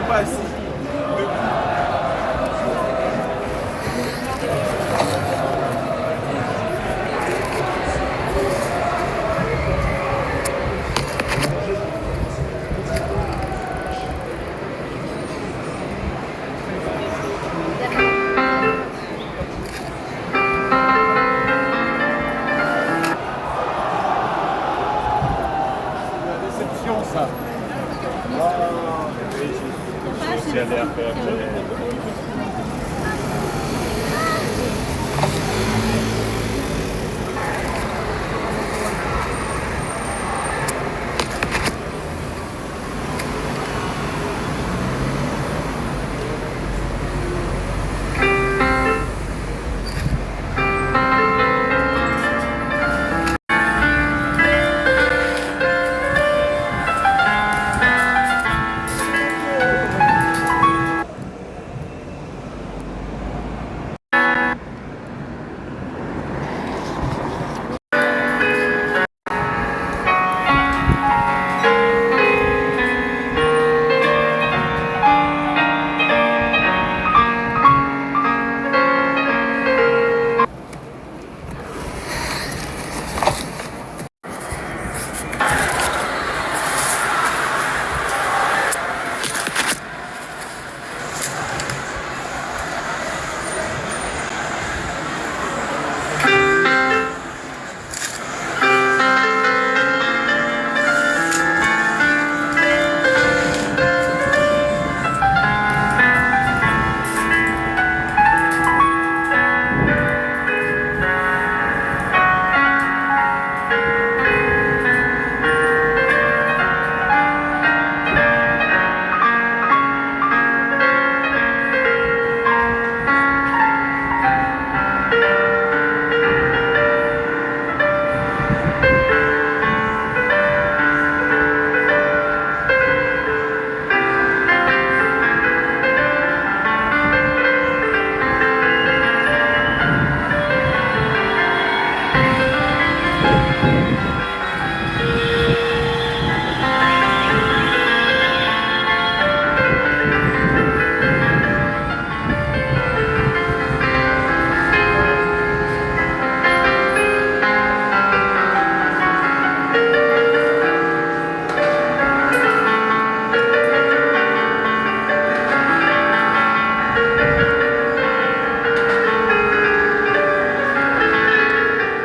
pas assis. Ça.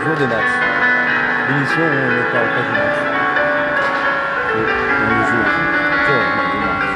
Jour de match. L'émission, on ne parle pas du match. On le joue. Jour de match.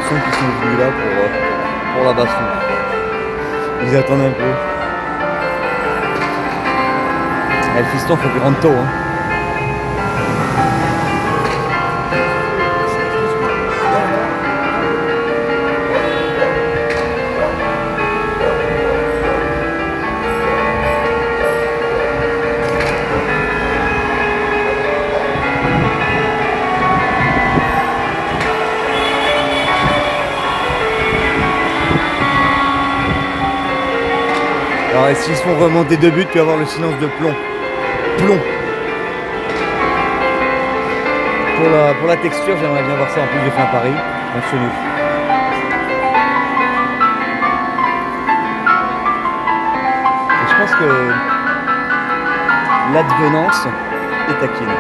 Qui sont venus là pour la baston. Ils attendent un peu. Le fiston, faut qu'il rentre tôt. Hein. Alors s'ils se font remonter 2 buts, tu vas avoir le silence de plomb. Plomb. Pour la texture, j'aimerais bien voir ça en plus de fin à Paris. Match nul. Et je pense que l'advenance est taquine.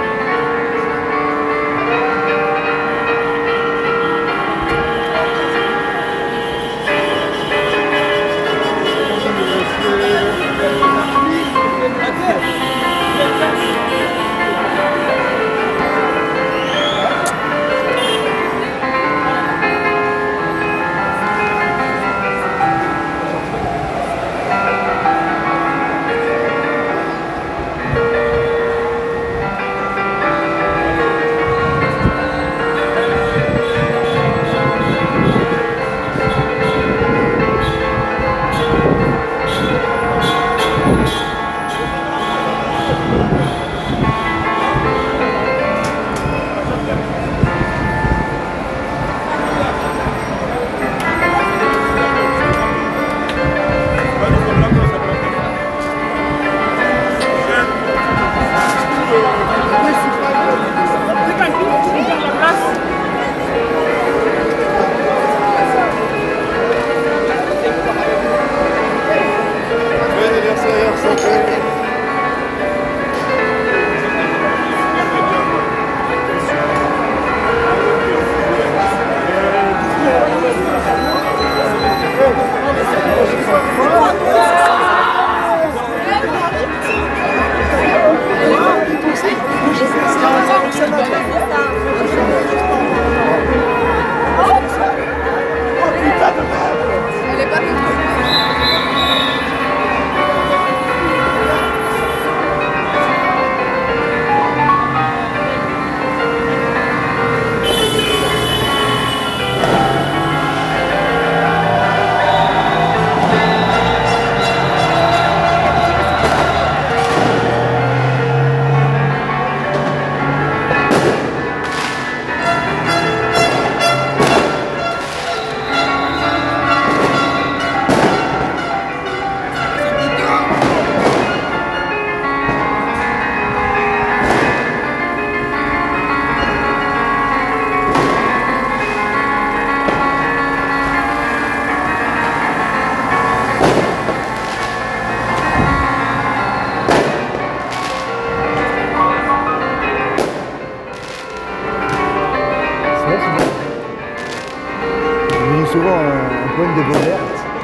Souvent un poème de Baudelaire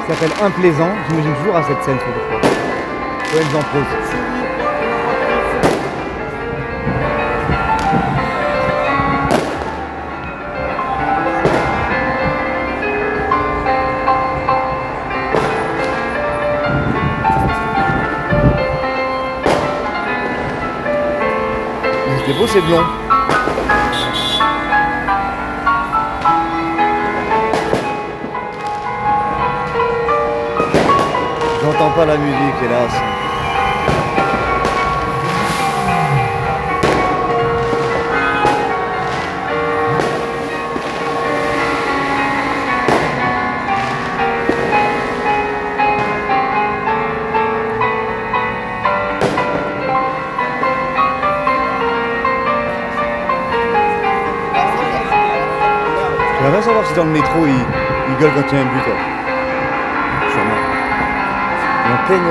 qui s'appelle Implaisant. J'imagine toujours à cette scène, je sais pas pourquoi. Poèmes en prose. C'était beau, c'est blond. J'entends pas la musique, hélas. J'aimerais bien savoir si dans le métro ils gueulent quand il y a un but. Sûrement. En pleine.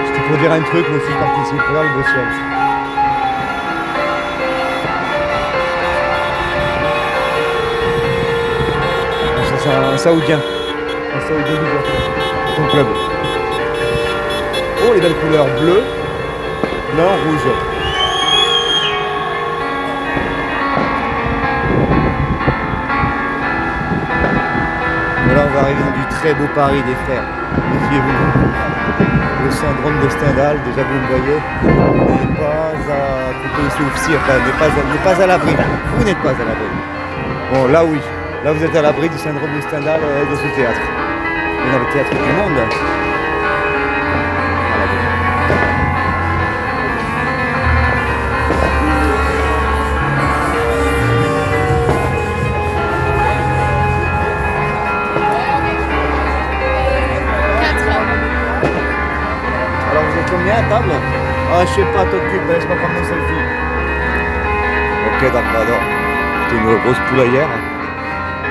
C'était pour dire un truc, moi aussi je participe. Regarde le beau ciel. Ça c'est un Saoudien. Un Saoudien du Bordeaux. Son club. Oh les belles couleurs bleu, blanc, rouge. Mais là on va arriver dans du très beau Paris des frères. Méfiez-vous. Le syndrome de Stendhal, déjà vous me voyez, n'est pas à couper ici aussi, enfin n'est pas à l'abri. Vous n'êtes pas à l'abri. Bon là oui, là vous êtes à l'abri du syndrome de Stendhal de ce théâtre. Mais dans le théâtre du monde. viens à table. Ah, je sais pas, t'occupe, laisse-moi prendre mon selfie. Ok, d'accord. C'était une grosse poulaillère.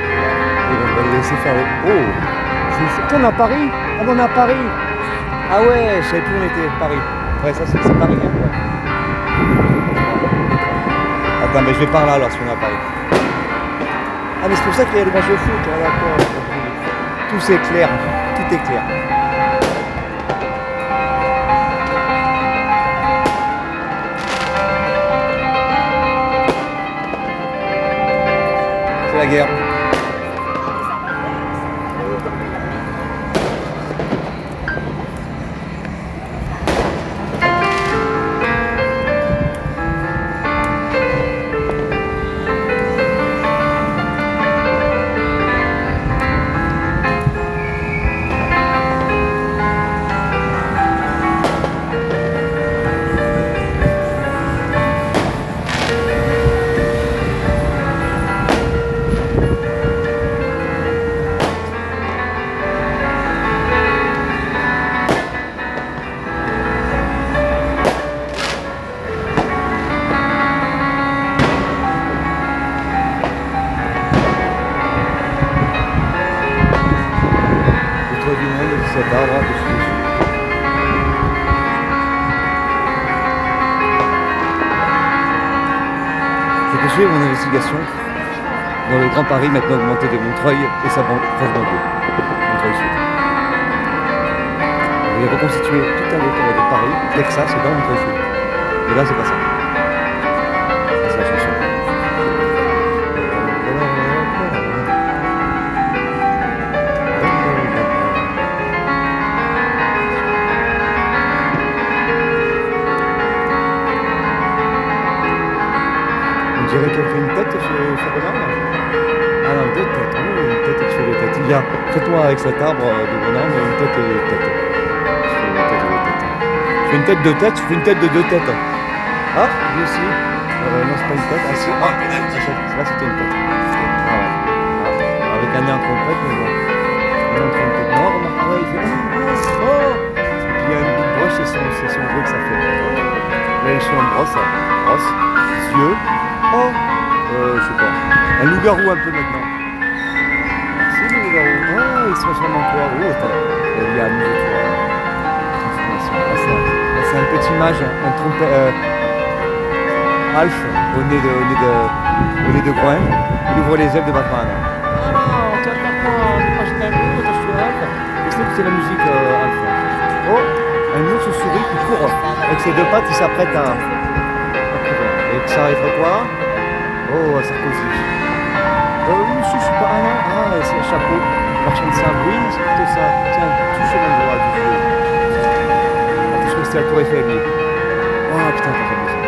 Et on va le laisser faire le... Oh, c'est on est à Paris. Ah bon, on est à Paris. Ah ouais, je savais plus où on était, Paris. Ouais, ça c'est Paris, hein, ouais. Attends, mais je vais par là alors si on est à Paris. Ah mais c'est pour ça qu'il y a le match de foot, ah, d'accord. Tout c'est clair, tout est clair. C'est la guerre. Cet arbre dessus. Je poursuis mon investigation dans le Grand Paris, maintenant augmenté de Montreuil et sa proche banlieue, Montreuil Sud. Je vais reconstituer tout un décor de Paris, Texas et dans Montreuil Sud. Et là, c'est pas ça. C'est la chanson. On dirait qu'elle fait une tête ce bonhomme. Ah non, deux têtes. Oui, une tête et tu fais deux têtes. Il y a, faites-moi avec cet arbre de bonhomme une tête et deux têtes. Je fais une tête et deux têtes. Je fais une tête de tête, je fais une tête de deux têtes. Ah, lui aussi. Non, c'est pas une tête. Ah si, là c'était une tête. Ah ouais. Ah, avec un nez en trompette, mais bon. Un nez en trompette. Non, remarque, ah ouais, il fait oh. Et puis il y a une bout de broche, c'est son bruit que ça fait. Là, je suis en brosse, brosse, yeux. Oh, je sais pas. Un loup-garou un peu maintenant. Merci le loup-garou. Oh, il se transforme en quoi? Oh, attends. Il y a amuse-toi. Transformation. Là, c'est un petit mage, un trompette. Alf, au nez de groin. Il ouvre les ailes de Batman. Ah non, tu vas faire quoi? Moi, je t'aime, toi, je suis Alf. Et c'est que c'est la musique, Alf. Oh, un ours souris qui court. Avec ses deux pattes, il s'apprête à courir. Et ça arrive quoi? Oh, Sarkozy. Monsieur, je suis pas. Ah non, ah, c'est le chapeau. Marchand de sable. Oui, c'est plutôt ça. Tiens, touche mon doigt du jeu. Ah, je crois que c'était la Tour Eiffel, lui. Oh putain, t'as fait ça.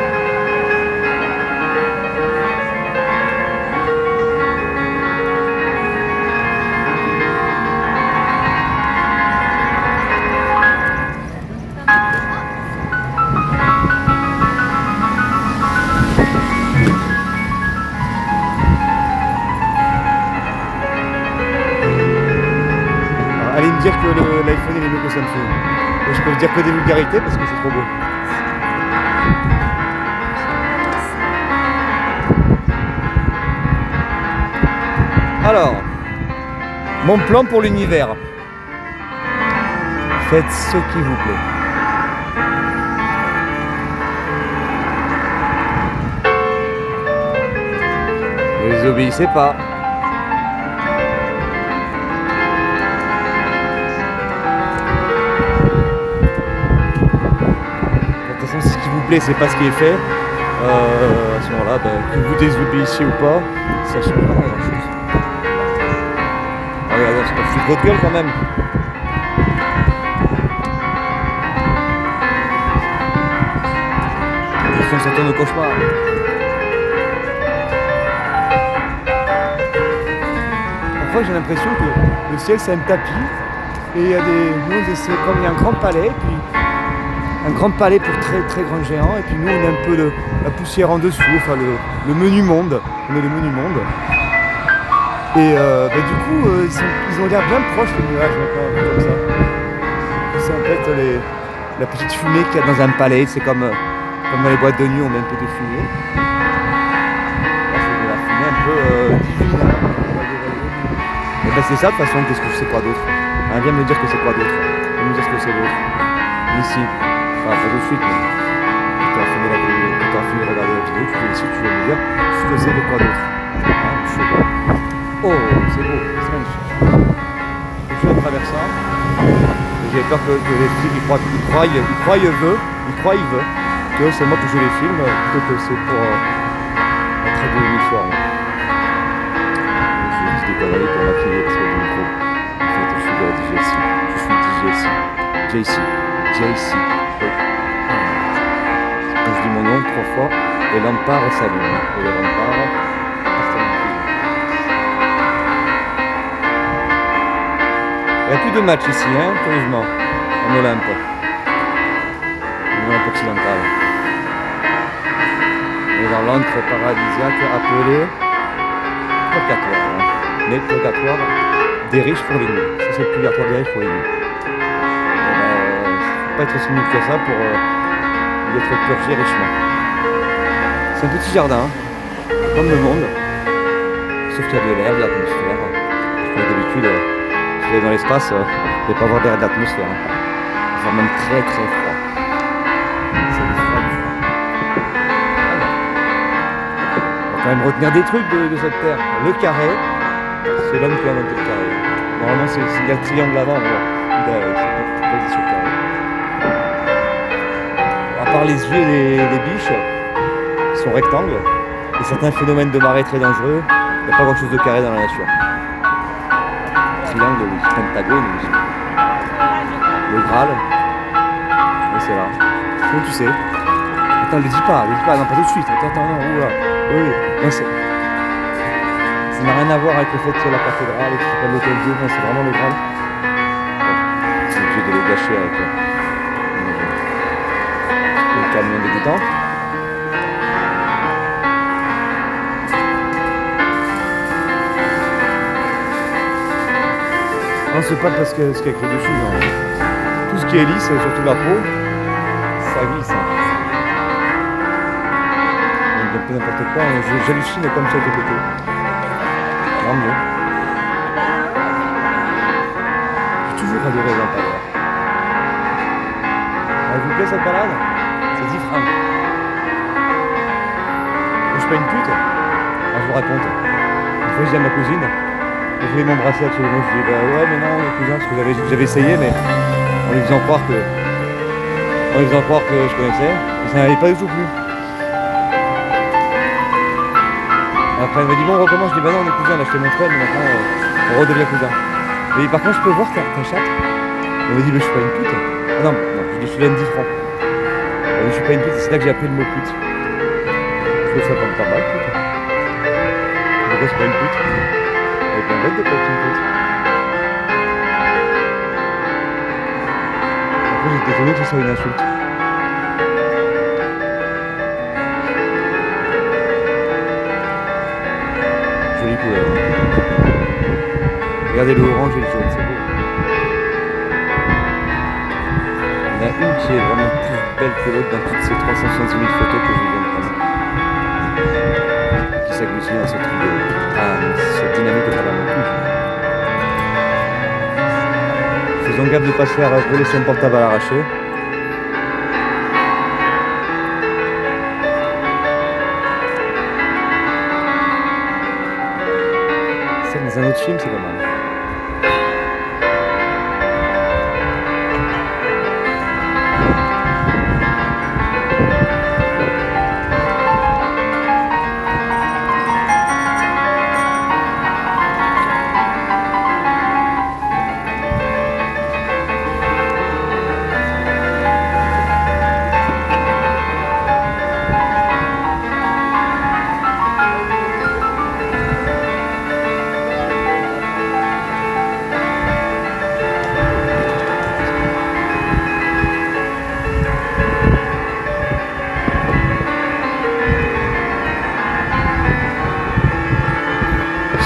Allez me dire que l'iPhone il est mieux que Samsung. Je peux vous dire que des vulgarités parce que c'est trop beau. Alors, mon plan pour l'univers. Faites ce qui vous plaît. Ne les obéissez pas. Si ce qui vous plaît, c'est pas ce qui est fait, à ce moment-là, que vous désobéissiez ou pas, ça change pas grand chose. Regardez, c'est pas foutre votre gueule quand même. Attention, ça tourne au cauchemar. Parfois, j'ai l'impression que le ciel, c'est un tapis, et il y a c'est comme il y a un grand palais, puis un grand palais pour très très grand géant, et puis nous on est un peu la poussière en dessous, enfin le menu monde, on est le menu monde. Et du coup ils ont l'air bien proches les nuages maintenant, comme ça. C'est en fait la petite fumée qu'il y a dans un palais, c'est comme dans les boîtes de nuit, on met un peu de fumée. Là, c'est de la fumée un peu divine. Hein. Et ben c'est ça de toute façon, qu'est-ce que c'est quoi d'autre? Hein, viens me dire que c'est quoi d'autre? Viens me dire ce que c'est d'autre. Ici. Enfin, pas tout de suite, mais quand tu as fini de regarder la vidéo, tu veux me dire ce que c'est de quoi d'autre. Hein, je sais pas. Oh, c'est beau, c'est magnifique. Je suis en traversant. J'ai peur que les films ils croient que c'est moi que je les filme plutôt que c'est pour être de l'uniforme. Je dis des conneries pour m'appuyer parce que du micro. En fait, je suis de la DJC. Je suis DJC. JC. Quand je dis mon nom 3 fois, les lampards s'allument. Et les lampards s'allument. Il n'y a plus de match ici, hein, curieusement, en Olympe. En Olympe occidental. Et dans l'antre paradisiaque appelé purgatoire. Mais purgatoire des riches pour les nuits. Ça, c'est le purgatoire des riches pour les nuits. Faut pas être aussi nul que ça pour y être purgé richement. C'est un petit jardin, comme le monde. Sauf qu'il y a de l'air, de l'atmosphère. D'habitude, si vous allez dans l'espace, vous ne allez pas avoir d'air d'atmosphère. Il va même très très froid. C'est du froid. On va quand même retenir des trucs de cette terre. Le carré, c'est l'homme qui a inventé le carré. Normalement, il y a le triangle avant, il est posé sur le carré. À part les yeux et les biches, qui sont rectangles, et certains phénomènes de marée très dangereux, il n'y a pas grand chose de carré dans la nature. Triangle, oui. Pentagone, oui. Le Graal, oui, c'est là. Comment tu sais? Attends, le dis pas, non, pas tout de suite. Attends, non, oula. Oui, non, ça n'a rien à voir avec le fait que c'est la cathédrale et que c'est pas l'hôtel Dieu, non, c'est vraiment le Graal. Bon, c'est obligé de le gâcher avec le camion dégoûtant. Non, c'est pas parce que ce qu'il y a écrit dessus, non. Tout ce qui est lisse, surtout la peau, ça glisse. Hein. Donc, un peu n'importe quoi, j'hallucine comme ça de côté. Tant mieux. J'ai toujours adoré les lampadaires. Elle vous plaît cette balade? C'est 10 francs. Je suis pas une pute. Alors, je vous raconte. Une fois, je dis à ma cousine. Je voulais m'embrasser absolument, je dis bah ouais mais non cousin, parce que j'avais essayé mais en lui faisant croire que je connaissais, et ça n'allait pas du tout plus. Après elle m'a dit bon on recommence, je dis bah non on est cousins, là je t'ai montré mais maintenant on redevient cousins. Et par contre je peux voir ta chatte? Elle m'a dit mais je suis pas une pute. Ah non, je dis je te donne 10 francs. Elle m'a dit je suis pas une pute, c'est là que j'ai appris le mot pute. Je trouve ça pas mal pute. Pourquoi c'est pas une pute? Avec un bête de pas une pute. Après j'étais étonné que ce soit une insulte. Jolie couleur. Regardez le orange et le jaune, c'est beau. Il y en a une qui est vraiment plus belle que l'autre dans toutes ces 360 000 photos que je viens de prendre. Qui s'agglutinent dans ce truc cette dynamique de travers mon cul. Faisons gaffe de ne pas se faire voler son portable à l'arraché. C'est dans un autre film, c'est pas mal.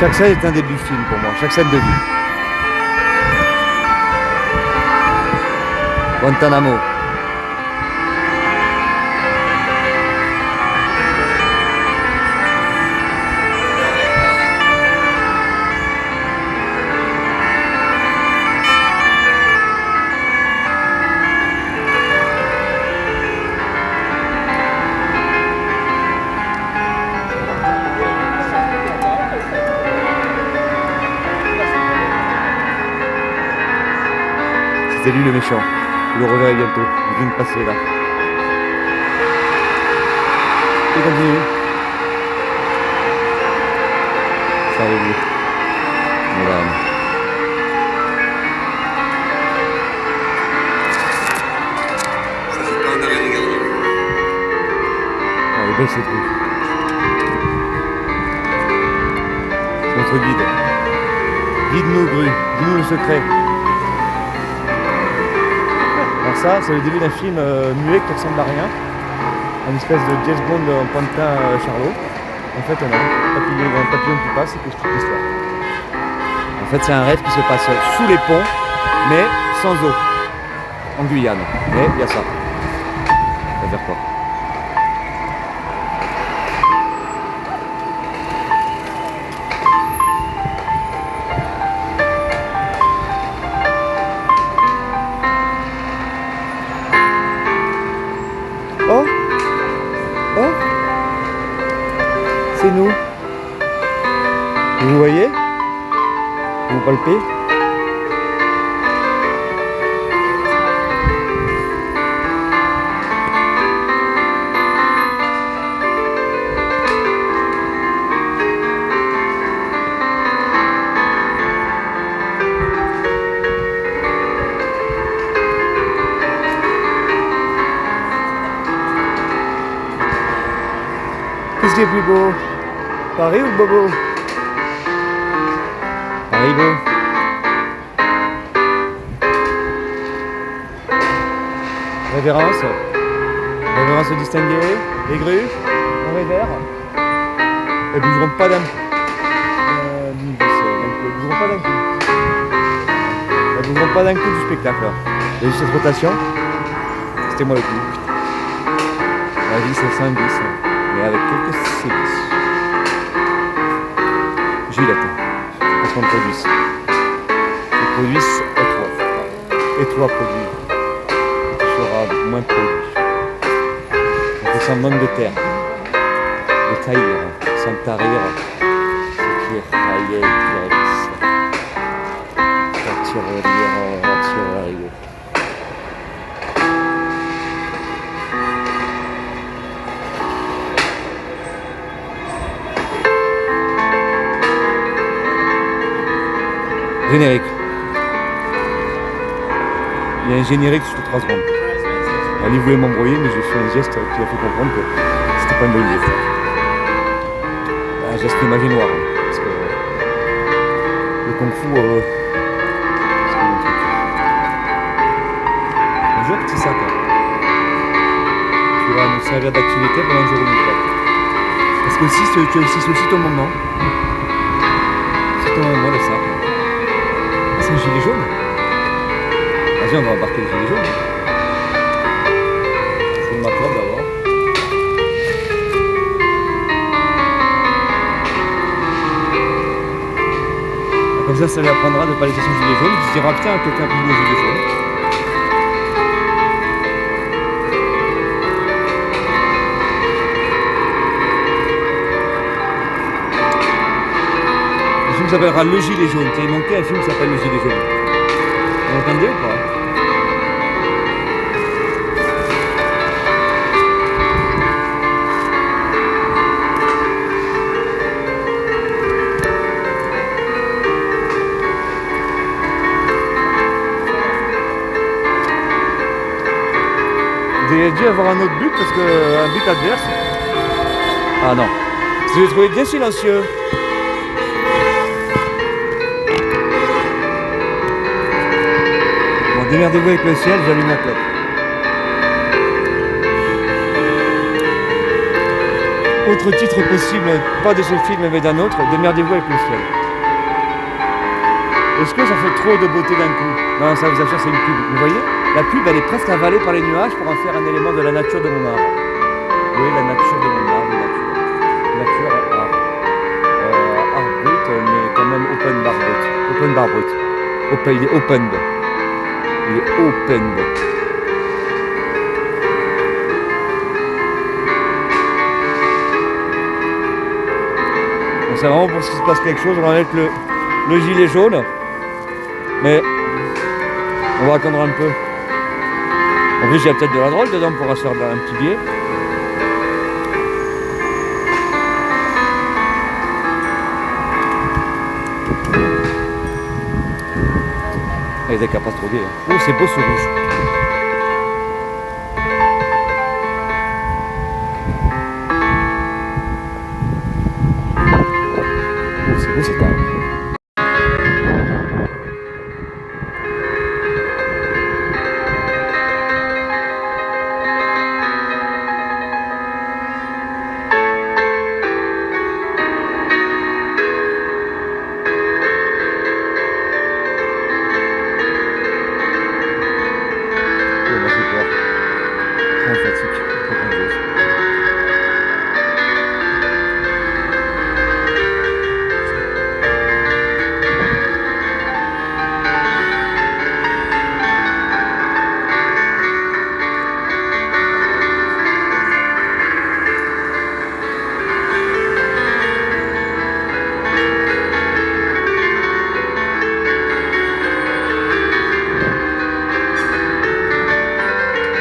Chaque scène est un début de film pour moi, chaque scène de vie. Guantanamo. C'est lui le méchant. Vous le reverrez bientôt. Il vient de passer là. Et continue. Servez-vous. Voilà. Ça fait pas un arrêt de garde. Elle est belle cette rue. C'est notre guide. Guide-nous, Gru. Dis-nous le secret. Alors ça, c'est le début d'un film muet qui ressemble à rien. Une espèce de James Bond en pantin Charlot. En fait, on a un papillon qui passe et qui explique l'histoire. En fait, c'est un rêve qui se passe sous les ponts, mais sans eau. En Guyane. Mais il y a ça. Ça veut dire quoi? Oh! Oh! C'est nous. Vous voyez? Vous palpez? Qu'est-ce qui est plus beau? Paris ou Bobo? Paris beau. Révérence. Révérence distinguée. Les grues. On révère. Elles bougeront pas d'un coup. Elles bougeront pas d'un coup. Elles bougeront pas d'un coup du spectacle. Il y a juste cette rotation. C'était moi le coup. La vie c'est 5 bis. Mais avec quelques sévices. Gillette. Parce qu'on produit. Ils produisent et toi produis. Tu seras moins produit. On fait semblant de terre. De taillir, sans tarir. Ce qui est raillé, qui révisse. La tirelire. Générique. Il y a un générique sur 3 secondes. Ali voulait m'embrouiller, mais j'ai fait un geste qui a fait comprendre que c'était pas une bonne idée. Un geste imagé noir. Parce que le kung fu, c'est un truc. Un jour, petit sac. Qui va nous servir d'activité pendant le jour de parce que si c'est aussi ton moment. C'est ton moment, le sac. C'est le gilet jaune. Vas-y, on va embarquer le gilet jaune. Je vais m'attendre d'abord. Comme ça lui apprendra de ne pas laisser son gilet jaune. Il se dira putain, quelqu'un a pris le gilet jaune. Le film s'appellera Le Gilet Jaune. Il manquait un film qui s'appelle Le Gilet Jaune. Vous entendez ou pas? Vous avez dû avoir un autre but parce que un but adverse. Ah non. Je l'ai trouvé bien silencieux. Bon, démerdez-vous avec le ciel, j'allume la clope. Autre titre possible, pas de ce film mais d'un autre, démerdez-vous avec le ciel. Est-ce que ça fait trop de beauté d'un coup? Non, ça vous assure, c'est une pub. Vous voyez? La pub, elle est presque avalée par les nuages pour en faire un élément de la nature de mon art. Oui, la nature de mon art, nature art. Art brut, mais quand même open bar brut. Open bar brut. Il est open. Il est open. Bon, c'est vraiment pour qu'il se passe quelque chose, on va mettre le gilet jaune. Mais On va attendre un peu. En plus, il y a peut-être de la drôle dedans, on pourra se faire un petit billet. Avec des capas trop gais. Oh, c'est beau ce rouge. Oh, c'est beau cette arbre.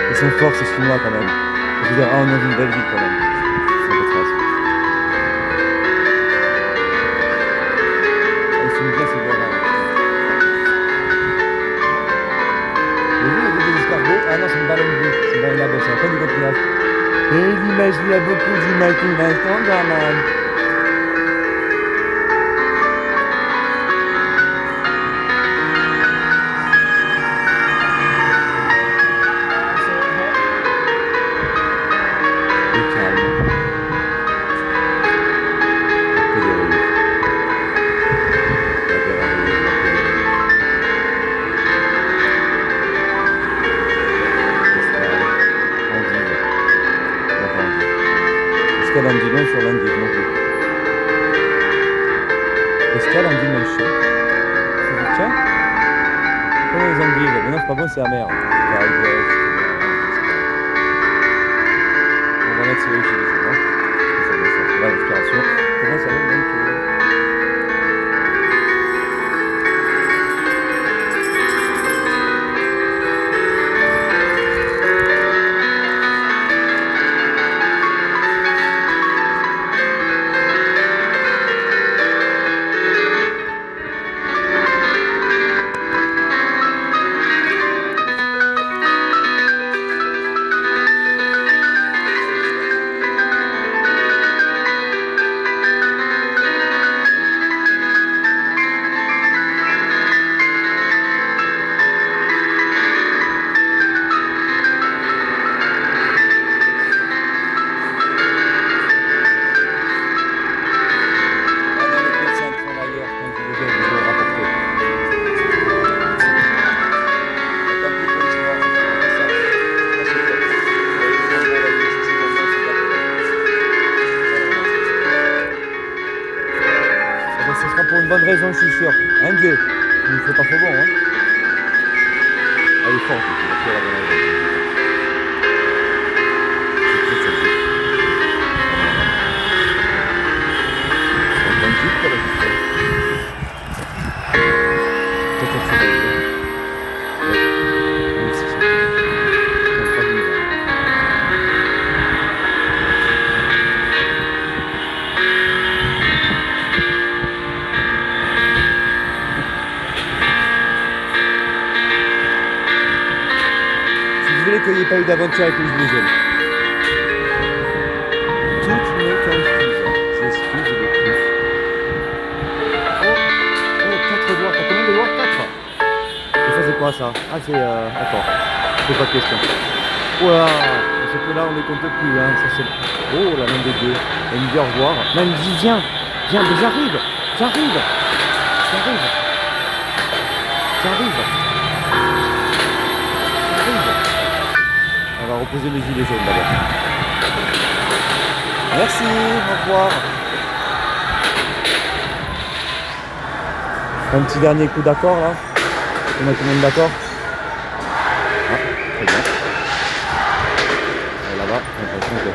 Ils sont forts ces Chinois quand même. Je veux dire, on est dans une belle ville quand même. C'est un peu trace. Ils sont bien ces gars-là. Vous avez vu des escargots? Ah non, c'est une baleine bleue. C'est une baleine à bosse, c'est pas du coquillage. Et l'image, il y a beaucoup d'images pour l'instant, gamin. L'endive sur l'endive non plus. Est-ce qu'il y a l'endive dans le chien? Tiens. Comment les endives? Mais non, c'est pas bon, c'est amer. On va mettre celui-ci dessus, non? C'est la respiration. Comment ça va donc? Pour une bonne raison, je suis sûr. Un Dieu. Il ne fait pas trop bon, hein. Elle est forte, il a pris la bonne raison. C'est un bon type, quoi, la petite. Peut-être que c'est bon. Oui, c'est ça. On va pas venir. Qu'il n'y ait pas eu d'aventure avec les gilets jaunes. Toutes me confusent. J'excuse de plus. Oh, 4 doigts. T'as combien de doigts? 4. Et ça, c'est quoi ça? Ah, c'est. Attends. C'est pas de question. Oh là, c'est que là, on ne compte plus. Hein. Ça, c'est... Oh, la main des deux. Elle me dit au revoir. Là, elle me dit viens. Viens, mais j'arrive. J'arrive. J'arrive. J'arrive. On va reposer les gilets jaunes d'abord. Merci, au revoir. Un petit dernier coup d'accord là. On met tout le monde d'accord. Ah, très bien. Et là-bas, j'ai l'impression que. Un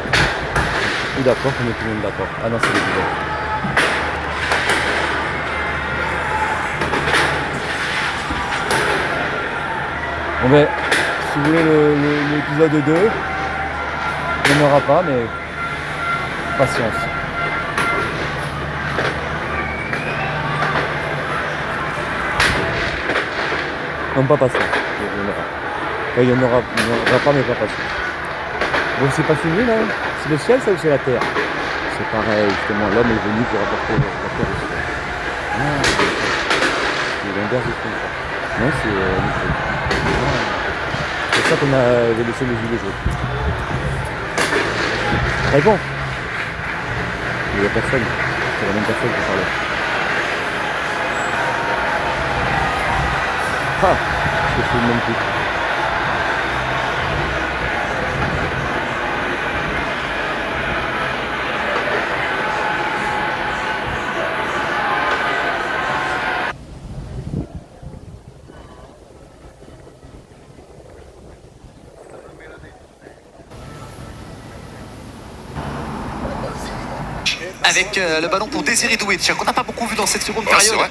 petit coup d'accord, on met tout le monde d'accord. Ah non, c'est les gilets. Bon ben, si vous voulez l'épisode 2, il n'y en aura pas, mais patience. Non, pas patience, il y en aura. Enfin, il y en aura pas, mais pas patience. Bon, c'est pas fini là. C'est le ciel ça ou c'est la terre? C'est pareil, justement, l'homme est venu pour apporter la terre au ciel. Ah, c'est l'inverse du truc. Non, c'est c'est pour ça qu'on a laissé les gilets jaunes. Réponds. Il n'y a personne. C'est la même personne qui parlait. Ah, je fais le même coup. Avec le ballon pour Désiré Doué, qu'on n'a pas beaucoup vu dans cette seconde Ouais, c'est période. vrai.